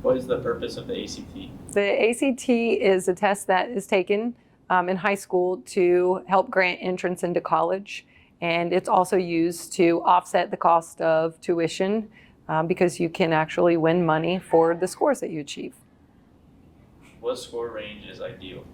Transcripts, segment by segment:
What is the purpose of the ACT? The ACT is a test that is taken in high school to help grant entrance into college. And it's also used to offset the cost of tuition because you can actually win money for the scores that you achieve. What score range is ideal?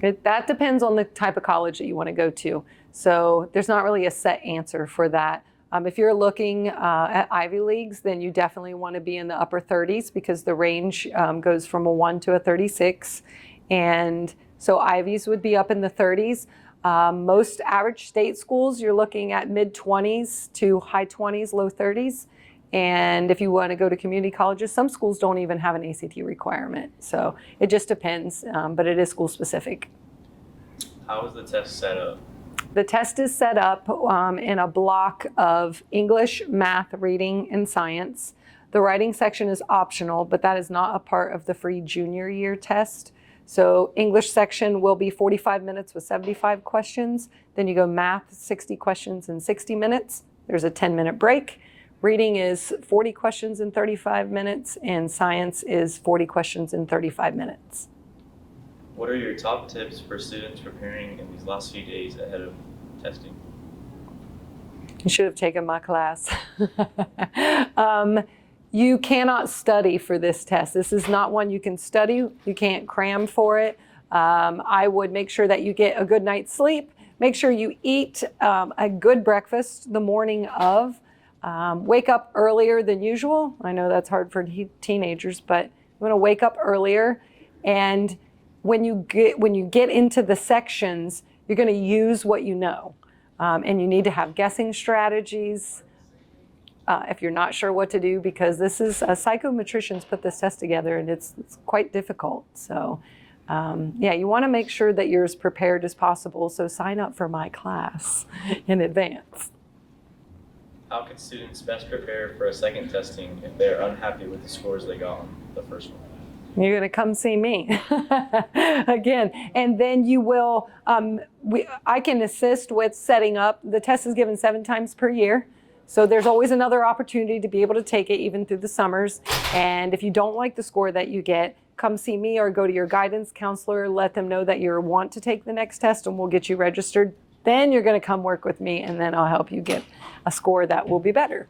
That depends on the type of college that you want to go to. So there's not really a set answer for that. If you're looking at Ivy Leagues, then you definitely want to be in the upper 30s because the range goes from a 1 to a 36. And so Ivies would be up in the 30s. Most average state schools, you're looking at mid 20s to high 20s, low 30s. And if you want to go to community colleges, some schools don't even have an ACT requirement. So it just depends, but it is school specific. How is the test set up? The test is set up in a block of English, math, reading, and science. The writing section is optional, but that is not a part of the free junior year test. So English section will be 45 minutes with 75 questions. Then you go math, 60 questions in 60 minutes. There's a 10-minute break. Reading is 40 questions in 35 minutes, and science is 40 questions in 35 minutes. What are your top tips for students preparing in these last few days ahead of testing? You should have taken my class. You cannot study for this test. This is not one you can study. You can't cram for it. I would make sure that you get a good night's sleep. Make sure you eat a good breakfast the morning of. Wake up earlier than usual. I know that's hard for teenagers, but you want to wake up earlier. And when you get into the sections, you're going to use what you know. And you need to have guessing strategies if you're not sure what to do, because this is psychometricians put this test together and it's quite difficult. So yeah, you want to make sure that you're as prepared as possible. So sign up for my class in advance. How can students best prepare for a second testing if they're unhappy with the scores they got on the first one? You're going to come see me again, and then you will, I can assist with setting up. The test is given 7 times per year, so there's always another opportunity to be able to take it even through the summers. And if you don't like the score that you get, come see me or go to your guidance counselor, let them know that you want to take the next test, and we'll get you registered. Then you're going to come work with me, and then I'll help you get a score that will be better.